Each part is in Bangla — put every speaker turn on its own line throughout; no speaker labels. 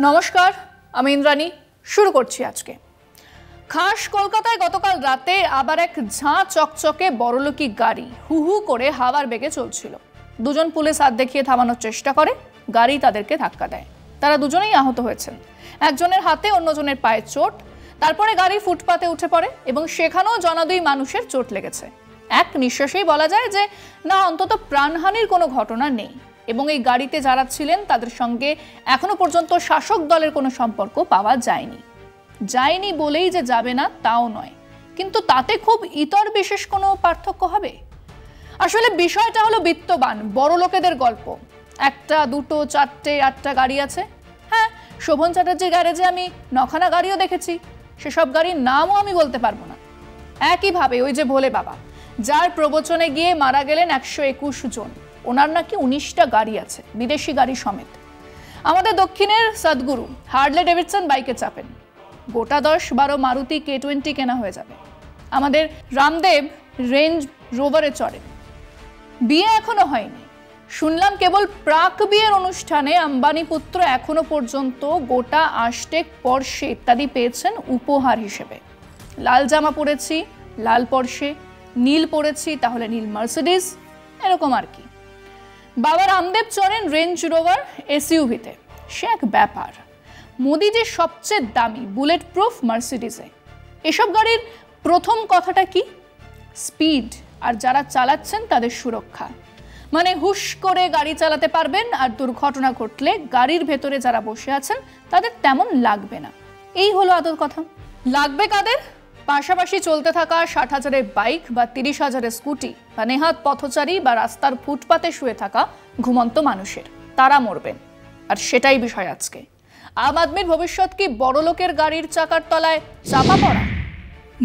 নমস্কার, আমি ইন্দ্রাণী। শুরু করছি আজকে। খাস কলকাতায় গতকাল রাতে আবার এক ঝাঁ চকচকে বড়লোকি গাড়ি হু হু করে হাওয়ার বেগে চলছিল। দুজন পুলিশ হাত দেখিয়ে থামানোর চেষ্টা করে, গাড়ি তাদেরকে ধাক্কা দেয়। তারা দুজনেই আহত হয়েছেন, একজনের হাতে অন্যজনের পায়ে চোট। তারপরে গাড়ি ফুটপাতে উঠে পড়ে এবং সেখানেও জনাদুই মানুষের চোট লেগেছে। এক নিঃশ্বাসেই বলা যায় যে না, অন্তত প্রাণহানির কোনো ঘটনা নেই এবং এই গাড়িতে যারা ছিলেন তাদের সঙ্গে এখনো পর্যন্ত শাসক দলের কোনো সম্পর্ক পাওয়া যায়নি বলেই যে যাবে না তাও নয়, কিন্তু তাতে খুব ইতর বিশেষ কোনো পার্থক্য হবে? আসলে বিষয়টা হলো বিত্তবান বড় লোকেদের গল্প। একটা, দুটো, চারটে, আটটা গাড়ি আছে। হ্যাঁ, শোভন চ্যাটার্জির গ্যারেজে আমি 9খানা গাড়িও দেখেছি, সেসব গাড়ির নামও আমি বলতে পারবো না। একইভাবে ওই যে ভোলে বাবা, যার প্রবচনে গিয়ে মারা গেলেন 121 জন, ওনার নাকি 19টা গাড়ি আছে, বিদেশি গাড়ি সমেত। আমাদের দক্ষিণের সদ্গুরু হার্লে ডেভিডসন বাইকে চাপেন, গোটা 10-12 মারুতি K20 কেনা হয়ে যাবে। আমাদের রামদেব রেঞ্জ রোভারে চড়েন। বিয়ে এখনো হয়নি, শুনলাম কেবল প্রাক বিয়ের অনুষ্ঠানে আম্বানি পুত্র এখনো পর্যন্ত গোটা আষ্টেক পর্শে ইত্যাদি পেয়েছেন উপহার হিসেবে। লাল জামা পরেছি, লাল পর্শে, নীল পরেছি, তাহলে নীল মার্সিডিজ, এরকম আর কি। বাবা রামদেব চড়েন রেঞ্জ রোভার SUV-তে, সে এক ব্যাপার। মোদি যে সবচেয়ে দামি বুলেট প্রুফ মার্সিডিজে। এসব গাড়ির প্রথম কথাটা কি? স্পিড, আর যারা চালাচ্ছেন তাদের সুরক্ষা। মানে হুশ করে গাড়ি চালাতে পারবেন আর দুর্ঘটনা ঘটলে গাড়ির ভেতরে যারা বসে আছেন তাদের তেমন লাগবে না। এই হলো আদর কথা। লাগবে কাদের? পাশাপাশি চলতে থাকা 60,000-এর বাইক বা 30,000-এর স্কুটি বা নেহাত পথচারী বা রাস্তার ফুটপাতে শুয়ে থাকা ঘুমন্ত মানুষের, তারা মরবেন। আর সেটাই বিষয় আজকে। আম আদমির ভবিষ্যৎ কি বড়লোকের গাড়ির চাকার তলায় চাপা পড়া?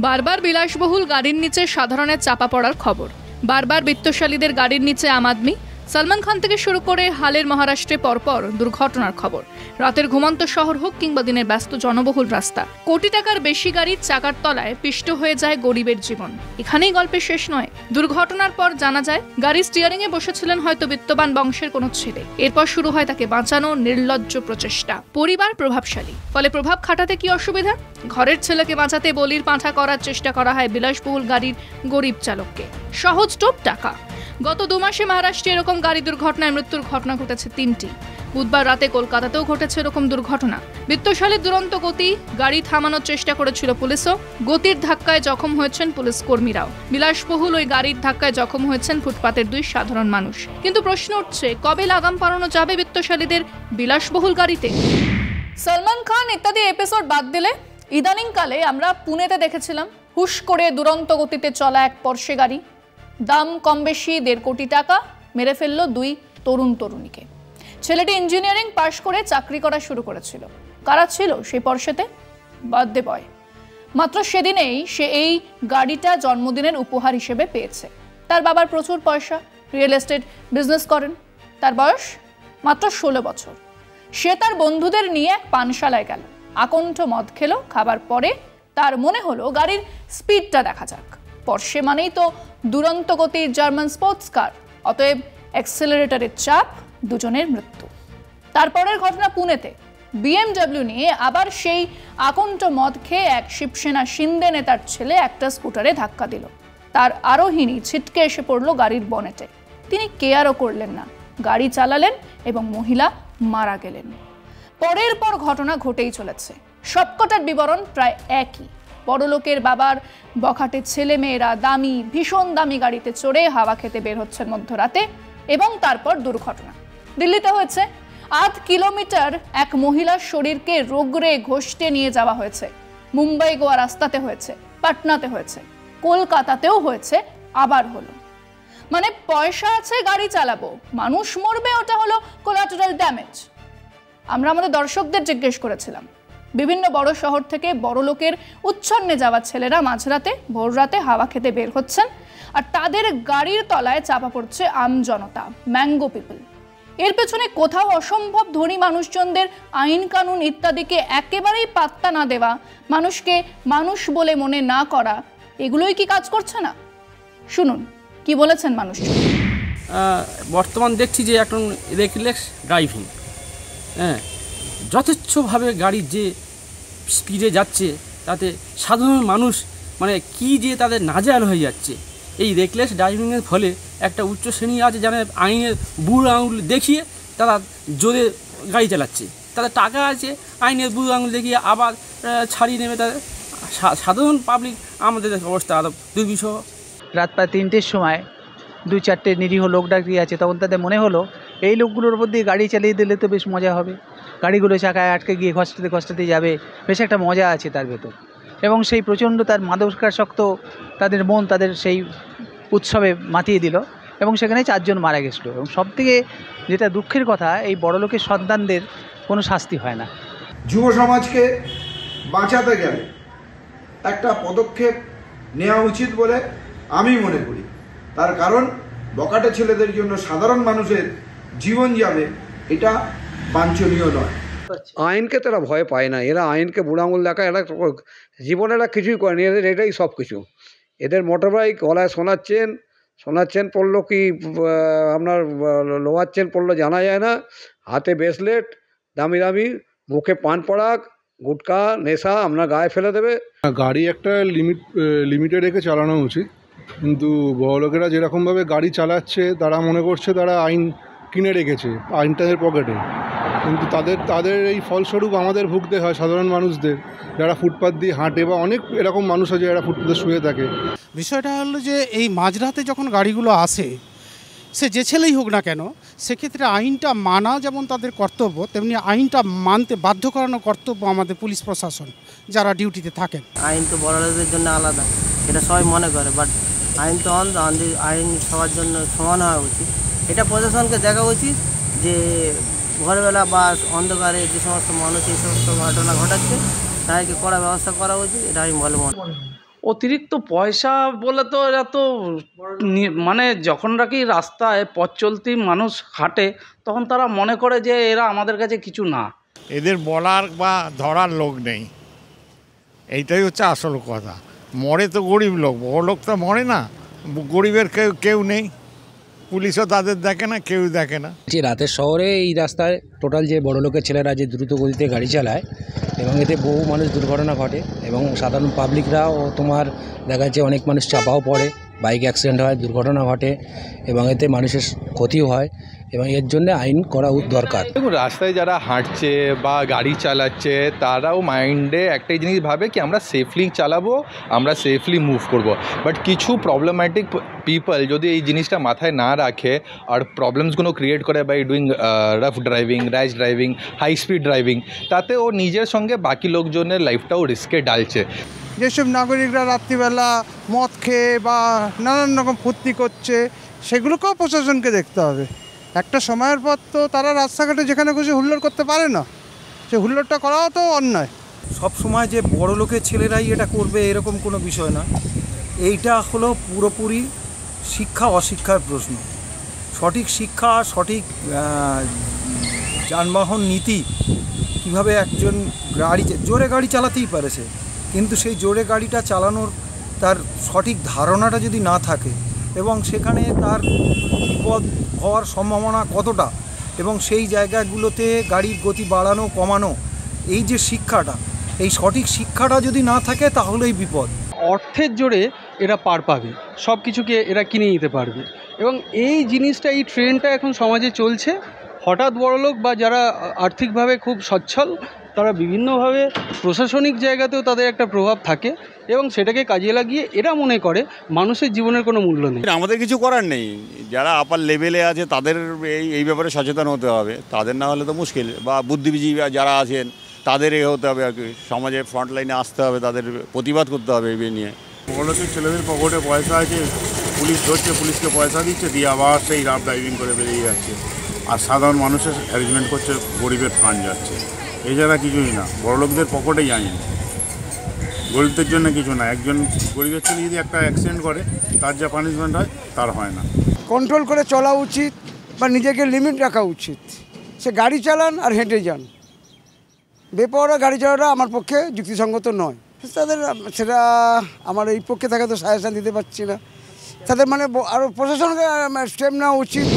বারবার বিলাসবহুল গাড়ির নিচে সাধারণের চাপা পড়ার খবর, বারবার বিত্তশালীদের গাড়ির নিচে আম আদমি। সলমান খান থেকে শুরু করে হালের মহারাষ্ট্রে পরপর দুর্ঘটনার খবর। রাতের ঘুমন্ত শহর হোক কিংবা দিনের ব্যস্ত জনবহুল রাস্তা, কোটি টাকার বেশি গাড়ির চাকার তলায় পিষ্ট হয়ে যায় গরিবের জীবন। এখানেই গল্পের শেষ নয়। দুর্ঘটনার পর জানা যায় গাড়ির স্টিয়ারিং এ বসেছিলেন হয়তো বিত্তবান বংশের কোনো ছেলে। এরপর শুরু হয় তাকে বাঁচানোর নির্লজ্জ প্রচেষ্টা। পরিবার প্রভাবশালী, ফলে প্রভাব খাটাতে কি অসুবিধা? ঘরের ছেলেকে বাঁচাতে বলির পাঁঠা করার চেষ্টা করা হয় বিলাসবহুল গাড়ির গরিব চালককে। সহজ টোপ টাকা। গত 2 মাসে মহারাষ্ট্রে এরকম গাড়ি দুর্ঘটনায় মৃত্যুর ঘটনা ঘটেছে 3টি। বুধবার রাতে কলকাতাতেও ঘটেছে এরকম দুর্ঘটনা। বিত্তশালীর দুরন্ত গতি, গাড়ি থামানোর চেষ্টা করেছিল পুলিশও। গতির ধাক্কায় জখম হয়েছেন পুলিশ কর্মীরাও। বিলাসবহুল ওই গাড়ির ধাক্কায় জখম হয়েছেন ফুটপাতের 2 সাধারণ মানুষ। কিন্তু প্রশ্ন উঠছে, কবে লাগাম পরানো যাবে বিত্তশালীদের বিলাসবহুল গাড়িতে? সলমান খান ইত্যাদি এপিসোড বাদ দিলে ইদানিংকালে আমরা পুনেতে দেখেছিলাম হুশ করে দুরন্ত গতিতে চলা এক পর্শে গাড়ি। দাম কম বেশি 1.5 কোটি টাকা, মেরে ফেললো 2 তরুণীকে। ছেলেটি ইঞ্জিনিয়ারিং পাশ করে চাকরি করা শুরু করেছিল। কারা ছিল সেই পর্শেতে? Birthday boy. মাত্র সেদিনেই সে এই গাড়িটা জন্মদিনের উপহার হিসেবে পেয়েছে। তার বাবার প্রচুর পয়সা, রিয়েল এস্টেট বিজনেস করেন। তার বয়স মাত্র 16 বছর। সে তার বন্ধুদের নিয়ে এক পানশালায় গেল, আকণ্ঠ মদ খেলো। খাবার পরে তার মনে হলো গাড়ির স্পিডটা দেখা যাক। পর্শে মানেই তো দুরন্ত গতির জার্মান স্পোর্টস কার, অতএব অ্যাক্সেলারেটরের চাপ, দুজনের মৃত্যু। তারপরের ঘটনা পুনেতে। BMW নিয়ে আবার সেই আকণ্ঠ মদ খেয়ে এক শিবসেনা শিন্দে নেতার ছেলে একটা স্কুটারে ধাক্কা দিল। তার আরোহিনী ছিটকে এসে পড়লো গাড়ির বনেটে। তিনি কেয়ারও করলেন না, গাড়ি চালালেন এবং মহিলা মারা গেলেন। পরের পর ঘটনা ঘটেই চলেছে। সবকটার বিবরণ প্রায় একই। বড়লোকের বাবার বখাটে ছেলে মেয়েরা দামি, ভীষণ দামি গাড়িতে চড়ে হাওয়া খেতে বের হচ্ছেন মধ্যরাতে এবং তারপর দুর্ঘটনা। দিল্লিতে হয়েছে 8 কিলোমিটার এক মহিলার শরীরকে রোগরে ঘষটে নিয়ে যাওয়া হয়েছে। মুম্বাই গোয়া রাস্তাতে হয়েছে, পাটনাতে হয়েছে, কলকাতাতেও হয়েছে, আবার হলো। মানে পয়সা আছে, গাড়ি চালাবো, মানুষ মরবে, ওটা হলো কোলাটারাল ড্যামেজ। আমরা আমাদের দর্শকদের জিজ্ঞেস করেছিলাম, বিভিন্ন বড় শহর থেকে বড় লোকের উচ্ছন্নে যাওয়া ছেলেরা মাঝরাতে ভোর রাতে হাওয়া খেতে বের হচ্ছেন আর তাদের গাড়ির তলায় চাপা পড়ছে আম জনতা, ম্যাঙ্গো পিপল। এর পেছনে কোথাও অসম্ভব ধনী মানুষজনদের আইন কানুন ইত্যাদিকে একেবারেই পাত্তা না দেওয়া, মানুষকে মানুষ বলে মনে না করা, এগুলোই কি কাজ করছে না? শুনুন কি বলেছেন মানুষজন।
বর্তমান দেখছি যে এখন রেকলেস ড্রাইভিং, হ্যাঁ, যথেচ্ছভাবে গাড়ি যে স্পিডে যাচ্ছে তাতে সাধারণ মানুষ মানে কি যে তাদের নাজেহাল হয়ে যাচ্ছে। এই রেকলেস ড্রাইভিংয়ের ফলে একটা উচ্চ শ্রেণী আছে যারা আইনের বুড়ো আঙুল দেখিয়ে তারা জোরে গাড়ি চালাচ্ছে, তাদের টাকা আছে, আইনের বুড়ো আঙুল দেখিয়ে আবার ছাড়িয়ে নেবে তাদের। সাধারণ পাবলিক আমাদের অবস্থা আরও দুর্বিষহ।
রাত প্রায় 3টের সময় 2-4টে নিরীহ লোক ডাকি আছে, তখন তাদের মনে হলো এই লোকগুলোর উপর দিয়ে গাড়ি চালিয়ে দিলে তো বেশ মজা হবে, গাড়িগুলো চাকায় আটকে গিয়ে ঘসতে যাবে, বেশ একটা মজা আছে তার ভেতর। এবং সেই প্রচণ্ড তার মাদকাসক্ত তাদের মন তাদের সেই উৎসবে মাতিয়ে দিল এবং সেখানে 4 জন মারা গেছিলো। এবং সবথেকে যেটা দুঃখের কথা, এই বড়লোকের সন্তানদের কোনো শাস্তি হয় না।
যুব সমাজকে বাঁচাতে গেলে একটা পদক্ষেপ নেওয়া উচিত বলে আমি মনে করি। তার কারণ বখাটে ছেলেদের জন্য সাধারণ মানুষের জীবন যাবে এটা বাঞ্ছনীয় নয়।
আইনকে তো এরা ভয় পায় না, এরা আইনকে বুড়ো আঙুল দেখায়, এরা জীবনে এরা কিছুই করেনি, এদের এটাই সব কিছু। এদের মোটর বাইক গলায় সোনার চেন পড়লো কি আপনার লোহার চেন পড়লো জানা যায় না, হাতে ব্রেসলেট দামি মুখে পান পড়াক গুটকা নেশা আপনার গায়ে ফেলে দেবে।
গাড়ি একটা লিমিটে রেখে চালানো উচিত, কিন্তু বড়লোকেরা যেরকমভাবে গাড়ি চালাচ্ছে তারা মনে করছে তারা আইন কিনে রেখেছে, আইনটা তাদের পকেটে, কিন্তু তাদের এই ফলস্বরূপ আমাদের ভুগতে হয় সাধারণ মানুষদের, যারা ফুটপাথ দিয়ে হাঁটে বা অনেক এরকম মানুষ আছে যারা ফুটপাথে শুয়ে থাকে।
বিষয়টা হলো যে এই মাঝরাতে যখন গাড়িগুলো আসে, সে যে ছেলেই হোক না কেন, সেক্ষেত্রে আইনটা মানা যেমন তাদের কর্তব্য, তেমনি আইনটা মানতে বাধ্য করানো কর্তব্য আমাদের পুলিশ প্রশাসন যারা ডিউটিতে থাকেন।
আইন তো বড়দের জন্য আলাদা, এটা সবাই মনে করে, বাট আইন তো আইন সবার জন্য সমান হওয়া উচিত। এটা প্রশাসনকে দেখা উচিত যে ভোরবেলা বা অন্ধকারে যে সমস্ত মানুষ এই সমস্ত ঘটনা ঘটাচ্ছে তাদেরকে কড়া ব্যবস্থা করা উচিত, এটা আমি ভালো মনে করি।
অতিরিক্ত পয়সা বলে তো এরা তো মানে যখন নাকি রাস্তায় পথ চলতি মানুষ হাঁটে তখন তারা মনে করে যে এরা আমাদের কাছে কিছু না,
এদের বলার বা ধরার লোক নেই, এইটাই হচ্ছে আসল কথা। মরে তো গরিব লোক, বড় লোক তো মরে না, গরিবের কেউ নেই, পুলিশও তাদের দেখে না, কেউ দেখে না।
যে রাতের শহরে এই রাস্তায় টোটাল যে বড় লোকের ছেলেরা যে দ্রুত গতিতে গাড়ি চালায় এবং এতে বহু মানুষ দুর্ঘটনা ঘটে এবং সাধারণ পাবলিকরাও তোমার দেখা যাচ্ছে অনেক মানুষ চাপাও পড়ে, বাইক অ্যাক্সিডেন্ট হয়, দুর্ঘটনা ঘটে এবং এতে মানুষের ক্ষতিও হয় এবং এর জন্য আইন করা দরকার।
দেখুন, রাস্তায় যারা হাঁটছে বা গাড়ি চালাচ্ছে তারাও মাইন্ডে একটাই জিনিস ভাবে কি আমরা সেফলি চালাবো, আমরা সেফলি মুভ করব। বাট কিছু প্রবলেম্যাটিক পিপল যদি এই জিনিসটা মাথায় না রাখে আর প্রবলেমসগুলো ক্রিয়েট করে by doing rough driving, rash driving, high speed driving, তাতে ও নিজের সঙ্গে বাকি লোকজনের লাইফটাও রিস্কে ডালছে।
যেসব নাগরিকরা রাত্রিবেলা মদ খেয়ে বা নানান রকম ফুর্তি করছে সেগুলোকেও প্রশাসনকে দেখতে হবে। একটা সময়ের পর তো তারা রাস্তাঘাটে যেখানে খুশি হুল্লোড় করতে পারে না, সে হুল্লোড়টা করাও তো অন্যায়।
সব সময় যে বড় লোকের ছেলেরাই এটা করবে এরকম কোনো বিষয় না, এইটা হলো পুরোপুরি শিক্ষা অশিক্ষার প্রশ্ন। সঠিক শিক্ষা, সঠিক যানবাহন নীতি, কিভাবে একজন জোরে গাড়ি চালাতেই পারে সে, কিন্তু সেই জোরে গাড়িটা চালানোর তার সঠিক ধারণাটা যদি না থাকে এবং সেখানে তার বিপদ হওয়ার সম্ভাবনা কতটা এবং সেই জায়গাগুলোতে গাড়ির গতি বাড়ানো কমানো, এই যে শিক্ষাটা, এই সঠিক শিক্ষাটা যদি না থাকে তাহলেই বিপদ।
অর্থের জোরে এরা পার পাবে, সব কিছুকে এরা কিনে নিতে পারবে এবং এই জিনিসটা, এই ট্রেন্ডটা এখন সমাজে চলছে। হঠাৎ বড়লোক বা যারা আর্থিকভাবে খুব সচ্ছল তারা বিভিন্নভাবে প্রশাসনিক জায়গাতেও তাদের একটা প্রভাব থাকে এবং সেটাকে কাজে লাগিয়ে এরা মনে করে মানুষের জীবনের কোনো মূল্য নেই।
আমাদের কিছু করার নেই, যারা আপার লেভেলে আছে তাদের এই ব্যাপারে সচেতন হতে হবে, তাদের না হলে তো মুশকিল। বা বুদ্ধিজীবী যারা আছেন তাদের হতে হবে আর কি, সমাজের ফ্রন্ট লাইনে আসতে হবে, তাদের প্রতিবাদ করতে হবে এই নিয়ে। বড়লোকের ছেলেদের পকেটে পয়সা আছে, পুলিশ ধরছে, পুলিশকে পয়সা দিচ্ছে, দিয়ে আবার সেই রাফ ড্রাইভিং করে বেরিয়ে যাচ্ছে, আর সাধারণ মানুষের অ্যারেঞ্জমেন্ট করছে, গরিবের প্রাণ যাচ্ছে। এছাড়া কিছুই না, বড়লোকদের পকেটেই আইন, গরিবদের জন্য কিছু না। একজন গরিবের ছেলে যদি একটা অ্যাক্সিডেন্ট করে তার যা পানিশমেন্ট হয় তার হয় না।
কন্ট্রোল করে চলা উচিত বা নিজেকে লিমিট রাখা উচিত। সে গাড়ি চালান আর হেঁটে যান, বেপরোয়া গাড়ি চালানোটা আমার পক্ষে যুক্তিসঙ্গত নয়। তাদের সেটা আমার এই পক্ষে থাকে তো সাজেশন দিতে পারছি না, তাদের মানে আরও প্রশাসনকে স্টেপ নেওয়া উচিত।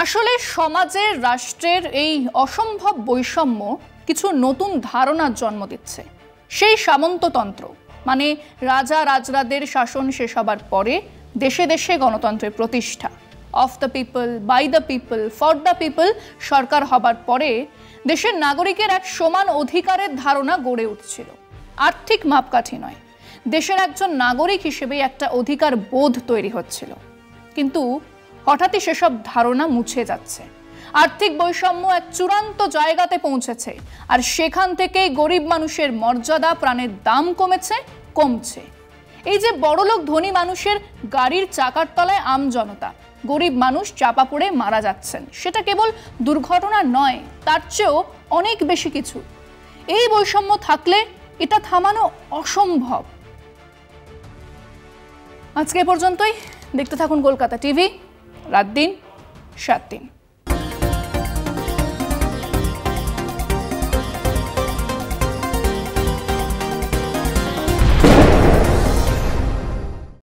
আসলে সমাজের, রাষ্ট্রের এই অসম্ভব বৈষম্য কিছু নতুন ধারণার জন্ম দিচ্ছে। সেই সামন্ততন্ত্র মানে রাজা রাজরাদের শাসন শেষ হবার পরে দেশে দেশে গণতন্ত্রের প্রতিষ্ঠা, of the people, by the people, for the people সরকার হবার পরে দেশের নাগরিকের এক সমান অধিকারের ধারণা গড়ে উঠছিল। আর্থিক মাপকাঠি নয়, দেশের একজন নাগরিক হিসেবে একটা অধিকার বোধ তৈরি হচ্ছিল। কিন্তু হঠাৎই সেসব ধারণা মুছে যাচ্ছে। আর্থিক বৈষম্য এক চূড়ান্ত জায়গাতে পৌঁছেছে, আর সেখান থেকেই গরিব মানুষের মর্যাদা, প্রাণের দাম কমছে। এই যে বড়লোক ধনী মানুষের গাড়ির চাকার তলায় আম জনতা, গরিব মানুষ চাপা পড়ে মারা যাচ্ছেন, সেটা কেবল দুর্ঘটনা নয়, তার চেয়েও অনেক বেশি কিছু। এই বৈষম্য থাকলে এটা থামানো অসম্ভব। আজকে পর্যন্তই। দেখতে থাকুন কলকাতা টিভি, রাত দিন 7 দিন।